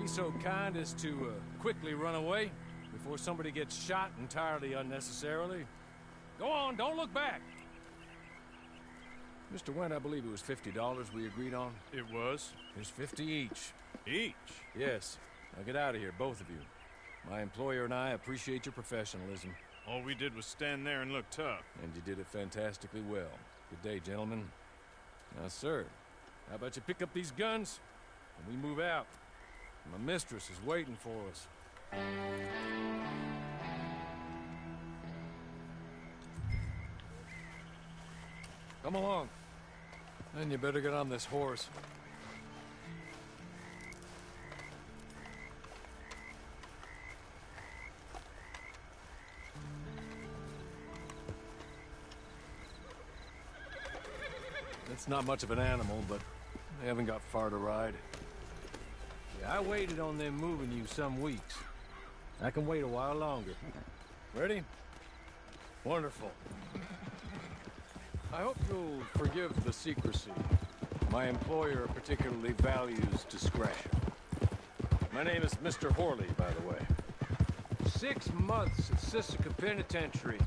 be so kind as to quickly run away before somebody gets shot entirely unnecessarily? Go on, don't look back! Mr. Wendt, I believe it was $50 we agreed on. It was? Here's 50 each. Each? Yes. Now get out of here, both of you. My employer and I appreciate your professionalism. All we did was stand there and look tough. And you did it fantastically well. Good day, gentlemen. Now, sir, how about you pick up these guns and we move out? My mistress is waiting for us. Come along. Then you better get on this horse. It's not much of an animal, but they haven't got far to ride. Yeah, I waited on them moving you some weeks. I can wait a while longer. Ready? Wonderful. I hope you'll forgive the secrecy. My employer particularly values discretion. My name is Mr. Horley, by the way. 6 months at Sisika Penitentiary,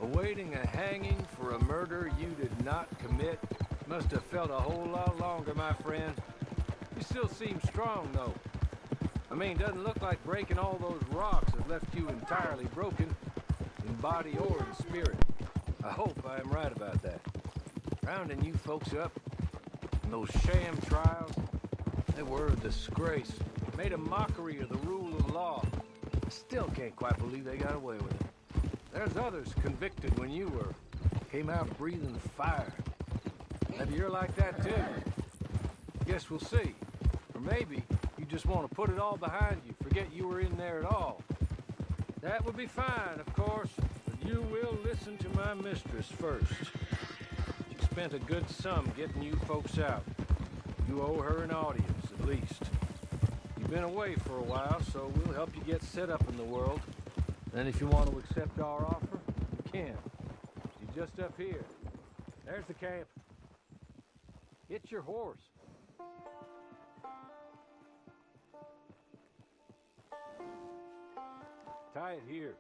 awaiting a hanging for a murder you did not commit. Must have felt a whole lot longer, my friend. You still seem strong, though. I mean, doesn't look like breaking all those rocks has left you entirely broken, in body or in spirit. I hope I am right about that. Rounding you folks up, and those sham trials, they were a disgrace. Made a mockery of the rule of law. I still can't quite believe they got away with it. There's others convicted when you were. Came out breathing fire. Maybe you're like that too. Guess we'll see. Or maybe you just want to put it all behind you, forget you were in there at all. That would be fine, of course, but you will listen to my mistress first. She spent a good sum getting you folks out. You owe her an audience, at least. You've been away for a while, so we'll help you get set up in the world. Then if you want to accept our offer, you can. She's just up here. There's the camp. Get your horse. Tie it here.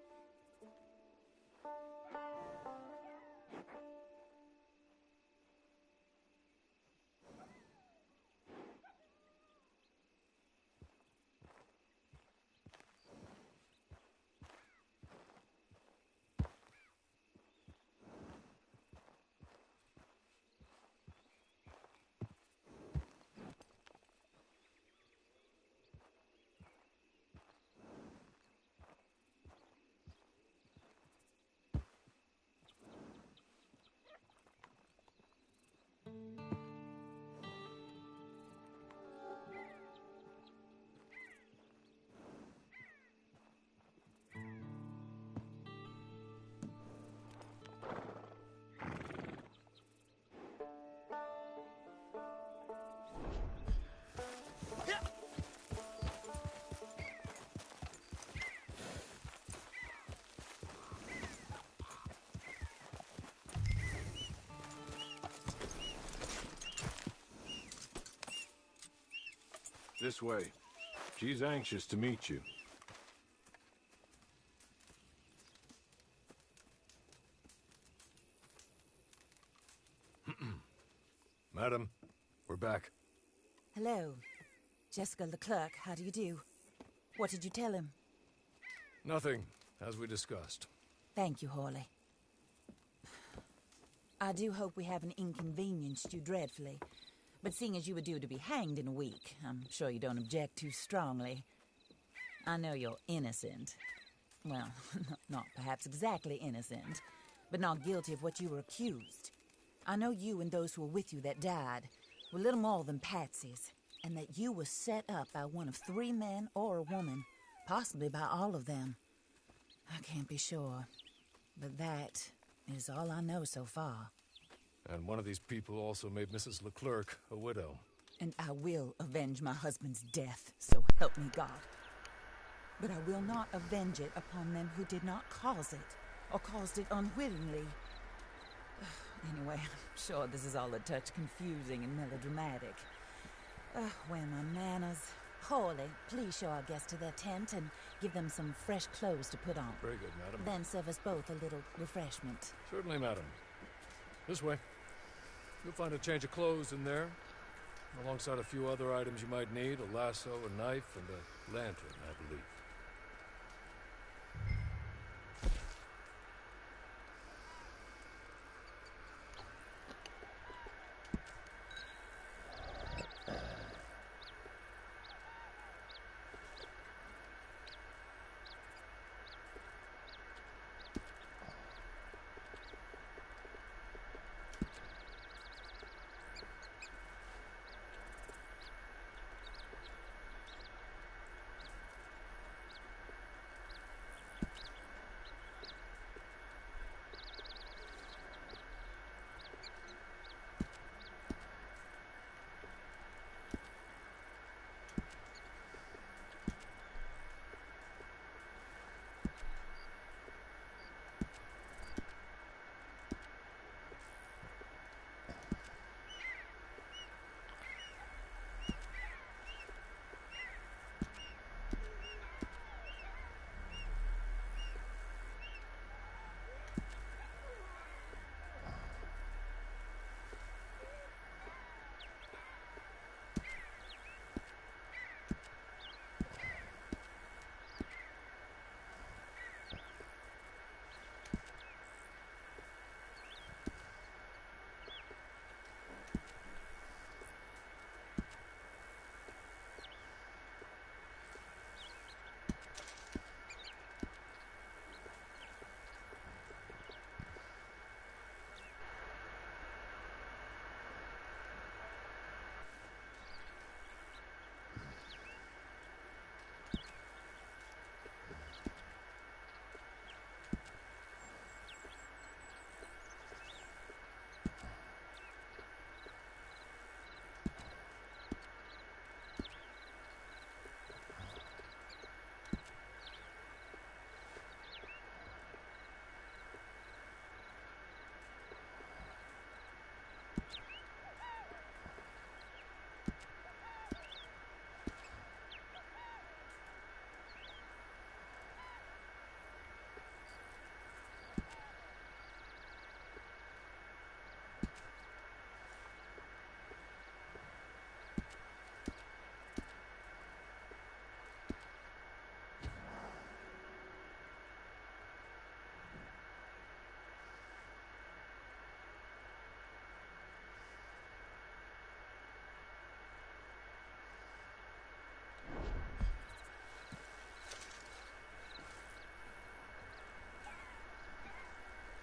This way. She's anxious to meet you. Madam, we're back. Hello. Jessica Leclerc, how do you do? What did you tell him? Nothing, as we discussed. Thank you, Horley. I do hope we haven't inconvenienced you dreadfully. But seeing as you were due to be hanged in a week, I'm sure you don't object too strongly. I know you're innocent. Well, not perhaps exactly innocent, but not guilty of what you were accused. I know you and those who were with you that died were little more than patsies, and that you were set up by one of 3 men or a woman, possibly by all of them. I can't be sure, but that is all I know so far. And one of these people also made Mrs. Leclerc a widow. And I will avenge my husband's death, so help me God. But I will not avenge it upon them who did not cause it, or caused it unwittingly. Anyway, I'm sure this is all a touch confusing and melodramatic. Where are my manners? Hawley, please show our guests to their tent and give them some fresh clothes to put on. Very good, madam. Then serve us both a little refreshment. Certainly, madam. This way. You'll find a change of clothes in there, alongside a few other items you might need, a lasso, a knife, and a lantern, I believe.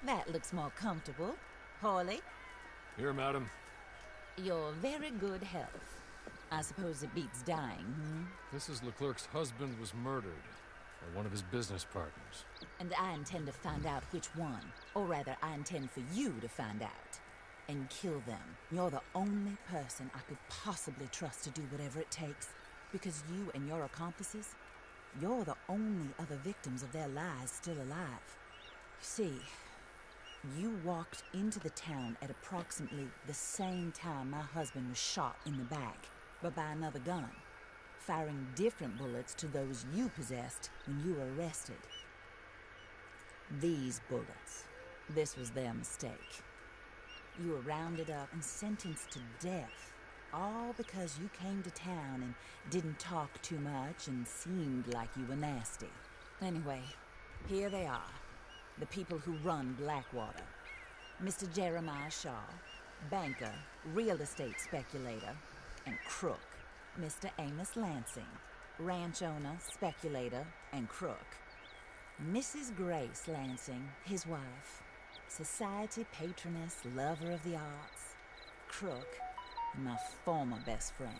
That looks more comfortable. Hawley, Here, madam. your very good health. I suppose it beats dying, Mrs. Leclerc's husband was murdered by one of his business partners. And I intend to find out which one. Or rather, I intend for you to find out. And kill them. You're the only person I could possibly trust to do whatever it takes. Because you and your accomplices, you're the only other victims of their lies still alive. You see, you walked into the town at approximately the same time my husband was shot in the back, but by another gun, firing different bullets to those you possessed when you were arrested. These bullets, this was their mistake. You were rounded up and sentenced to death, all because you came to town and didn't talk too much and seemed like you were nasty. Anyway, here they are. The people who run Blackwater. Mr. Jeremiah Shaw, banker, real estate speculator, and crook. Mr. Amos Lansing, ranch owner, speculator, and crook. Mrs. Grace Lansing, his wife, society patroness, lover of the arts, crook, and my former best friend.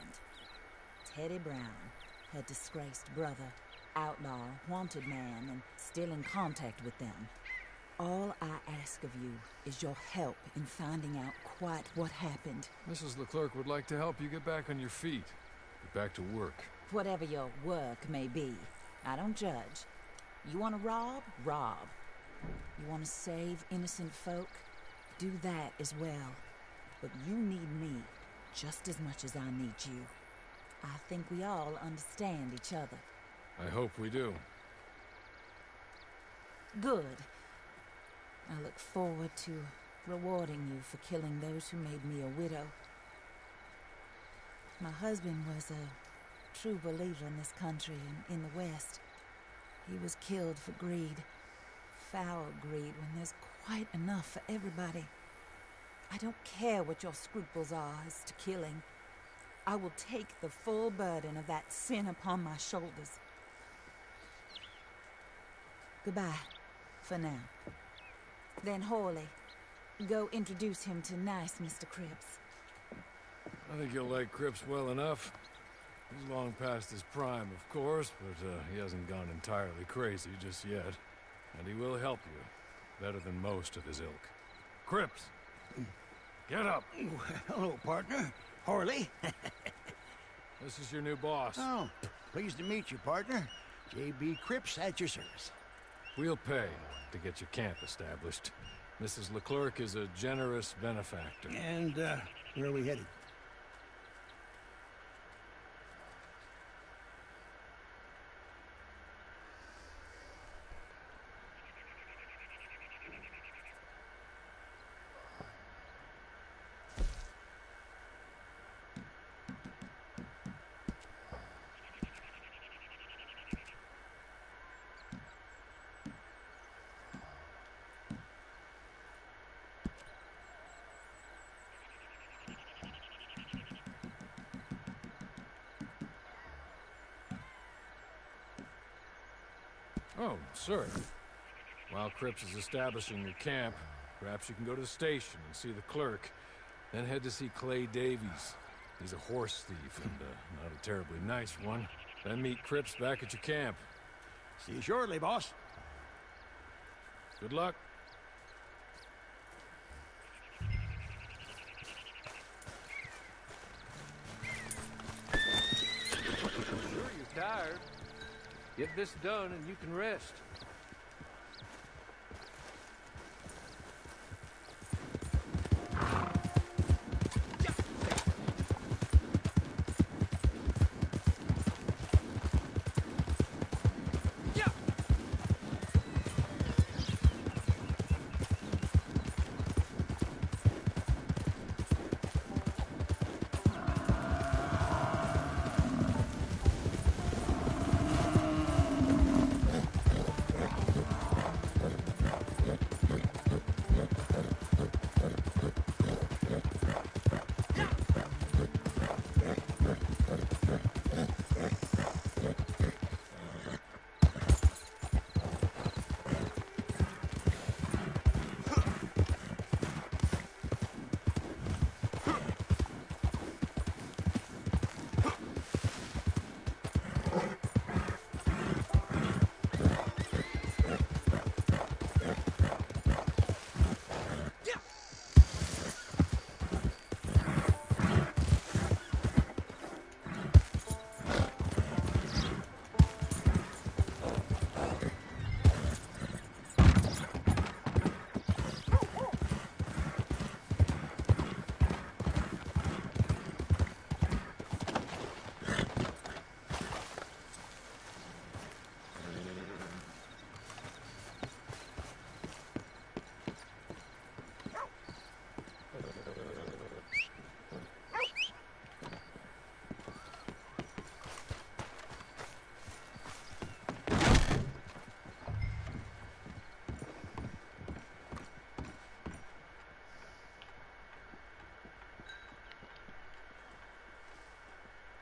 Teddy Brown, her disgraced brother, outlaw, wanted man, and still in contact with them. All I ask of you is your help in finding out quite what happened. Mrs. Leclerc would like to help you get back on your feet. Get back to work. Whatever your work may be, I don't judge. You want to rob? Rob. You want to save innocent folk? Do that as well. But you need me just as much as I need you. I think we all understand each other. I hope we do. Good. I look forward to rewarding you for killing those who made me a widow. My husband was a true believer in this country and in the West. He was killed for greed. Foul greed when there's quite enough for everybody. I don't care what your scruples are as to killing. I will take the full burden of that sin upon my shoulders. Goodbye, for now. Then Horley, go introduce him to nice Mr. Cripps. I think you'll like Cripps well enough. He's long past his prime, of course, but he hasn't gone entirely crazy just yet. And he will help you, better than most of his ilk. Cripps! Get up! Hello, partner. Horley. This is your new boss. Oh, pleased to meet you, partner. J.B. Cripps at your service. We'll pay to get your camp established. Mrs. Leclerc is a generous benefactor. And, where are we headed? Oh, sir. While Cripps is establishing your camp, perhaps you can go to the station and see the clerk. Then head to see Clay Davies. He's a horse thief, and not a terribly nice one. Then meet Cripps back at your camp. See you shortly, boss. Good luck. Sure, you're tired. Get this done and you can rest.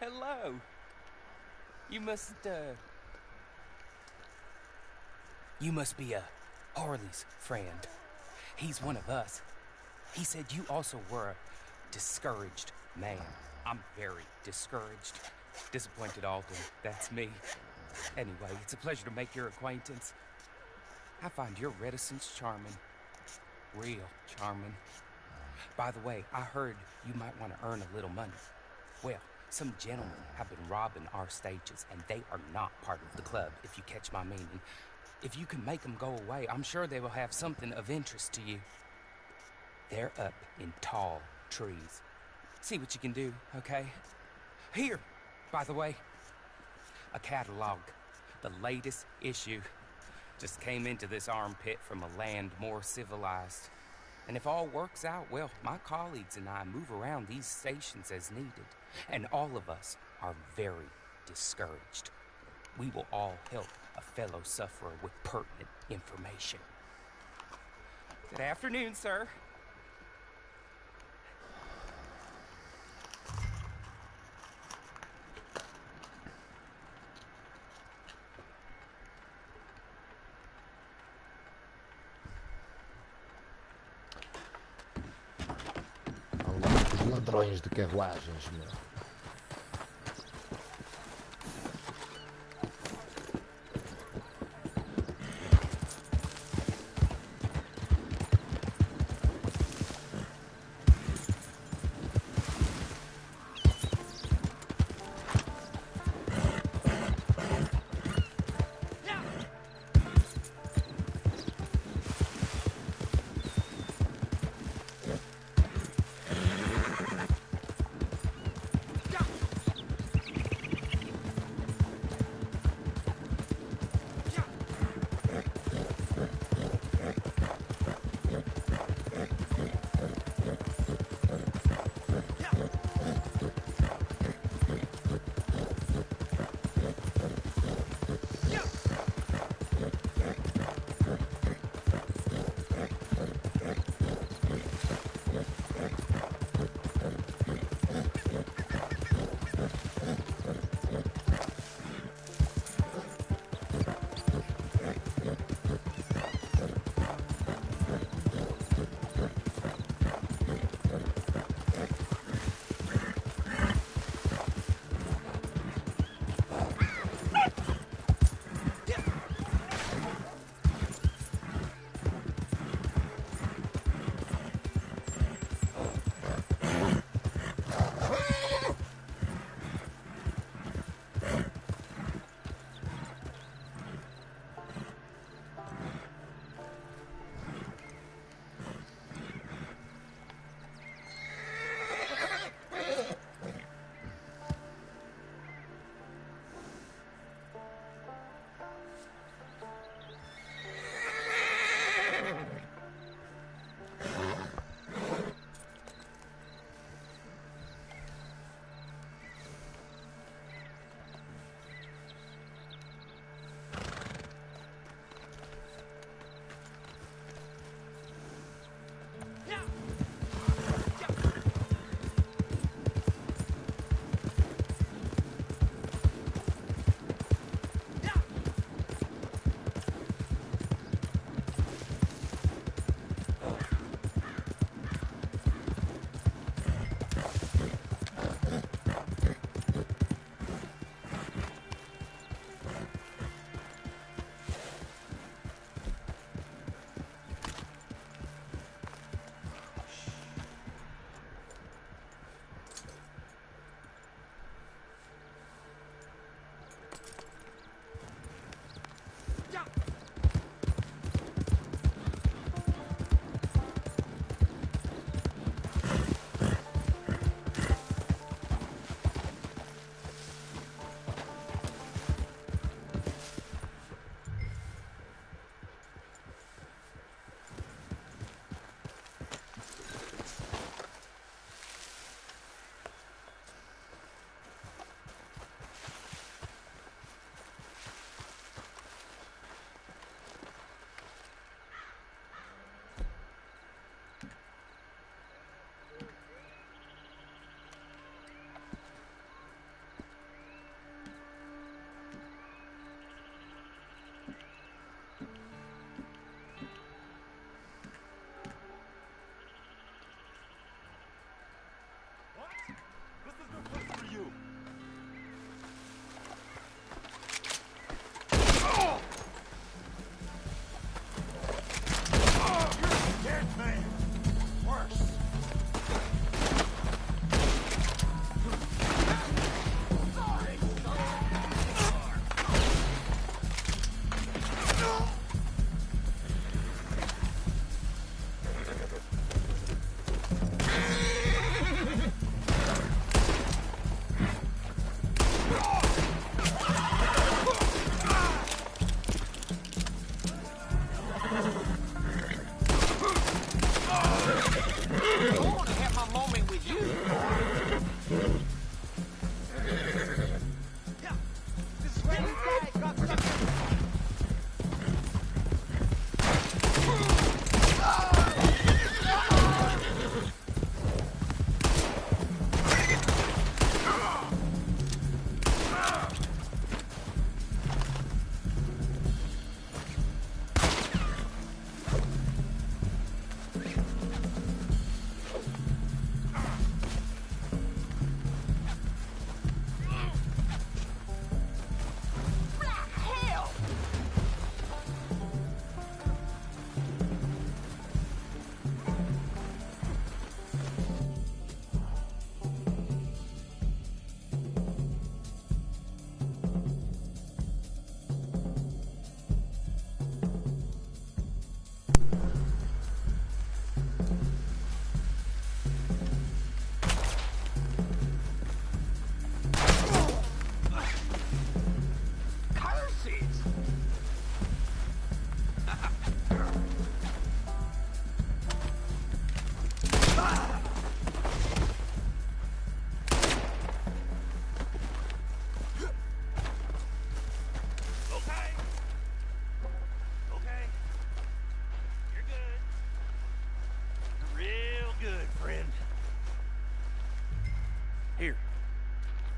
Hello. You must be Harley's friend. He's one of us. He said you also were a discouraged man. I'm very discouraged. Disappointed Alden, that's me. Anyway, it's a pleasure to make your acquaintance. I find your reticence charming. Real charming. By the way, I heard you might want to earn a little money. Well, some gentlemen have been robbing our stages, and they are not part of the club, if you catch my meaning. If you can make them go away, I'm sure they will have something of interest to you. They're up in tall trees. See what you can do, okay? Here, By the way, a catalog, the latest issue, just came into this armpit from a land more civilized. And if all works out, well, my colleagues and I move around these stations as needed. And all of us are very discouraged. We will all help a fellow sufferer with pertinent information. Good afternoon, sir. Os ladrões de carruagens, meu.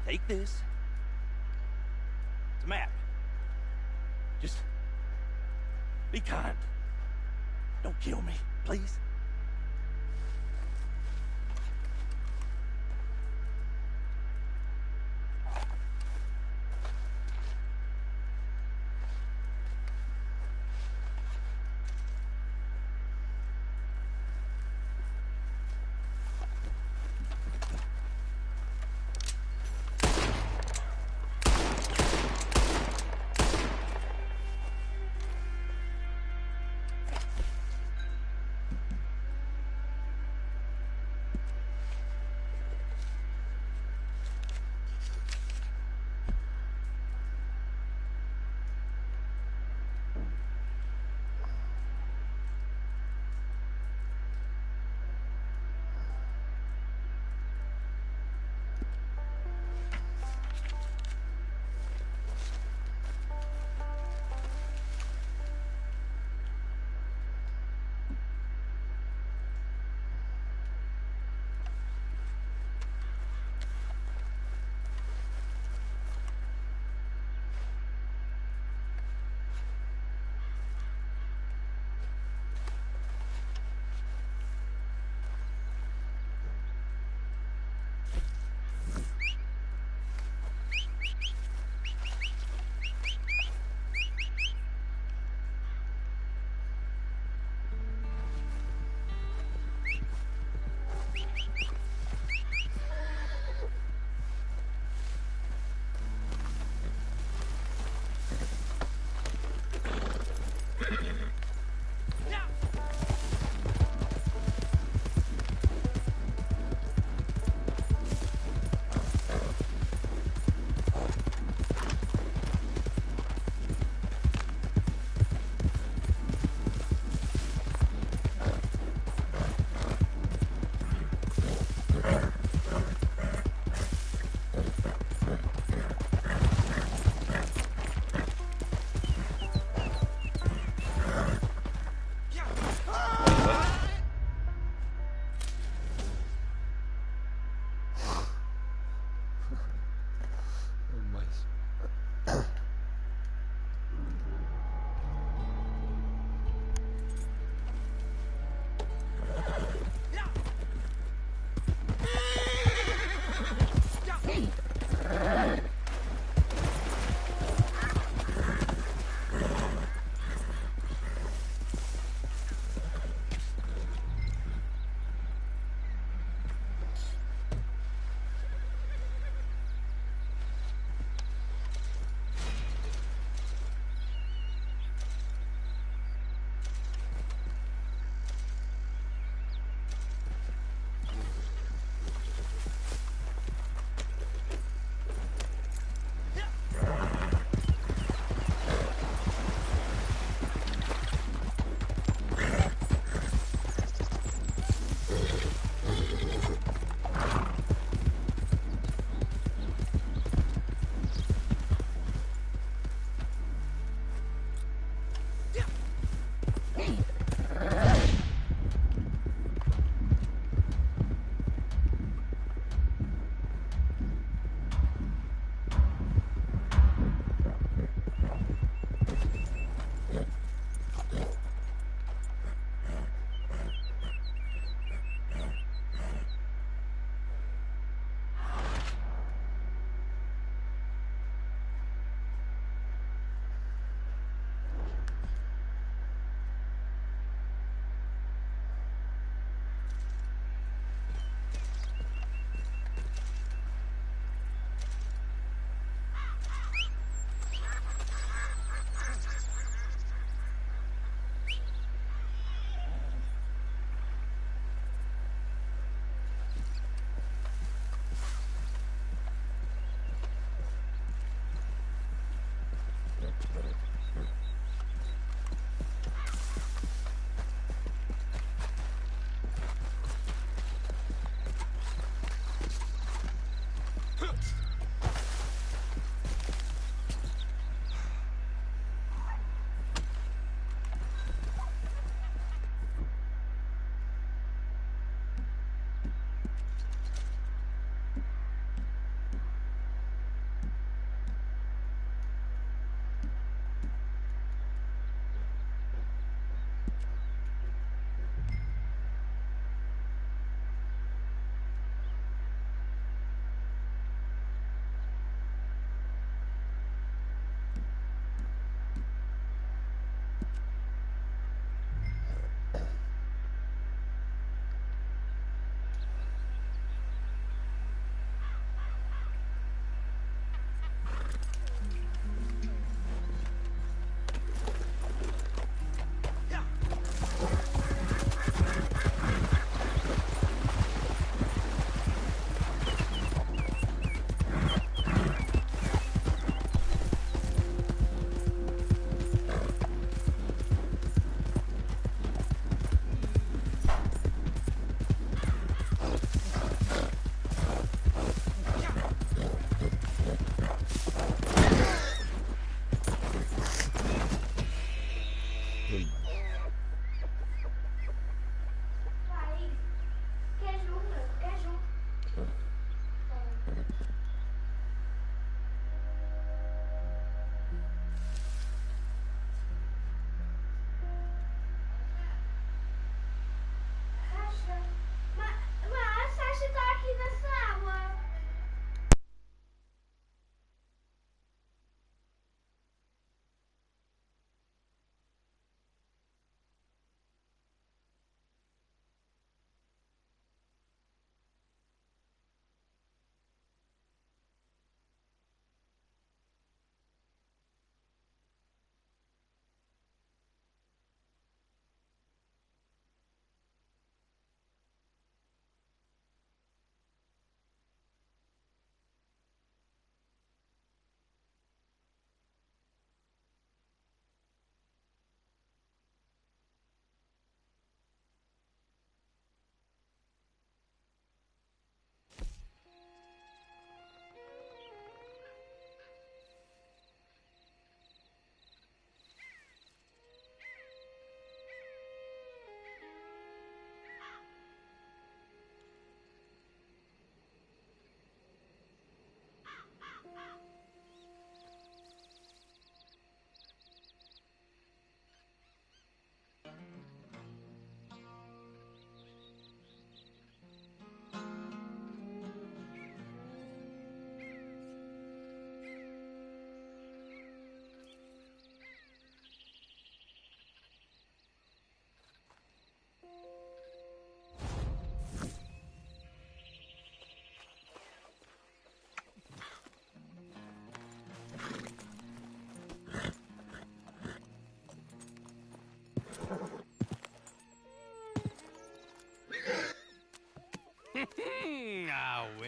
Take this. It's a map. Just be kind. Don't kill me, please.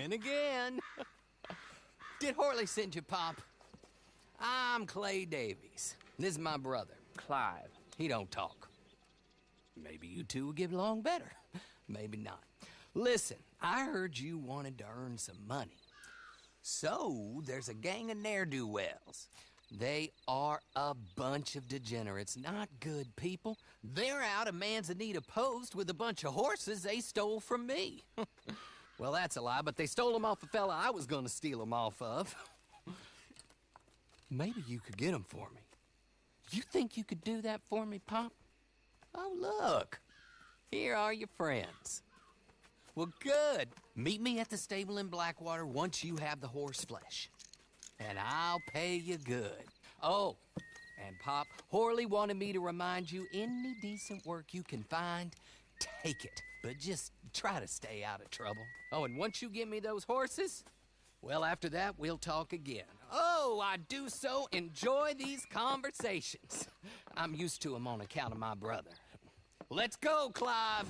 And again. Did Horley send you, Pop? I'm Clay Davies. This is my brother, Clive. He don't talk. Maybe you two will get along better. Maybe not. Listen, I heard you wanted to earn some money. So, there's a gang of ne'er-do-wells. They are a bunch of degenerates, not good people. They're out of Manzanita Post with a bunch of horses they stole from me. Well, that's a lie, but they stole them off a fella I was gonna steal them off of. Maybe you could get them for me. You think you could do that for me, Pop? Oh, look. Here are your friends. Well, good. Meet me at the stable in Blackwater once you have the horse flesh. And I'll pay you good. Oh, and Pop, Horley wanted me to remind you, any decent work you can find, take it. But just try to stay out of trouble. Oh, and once you give me those horses, well, after that, we'll talk again. Oh, I do so enjoy these conversations. I'm used to them on account of my brother. Let's go, Clive.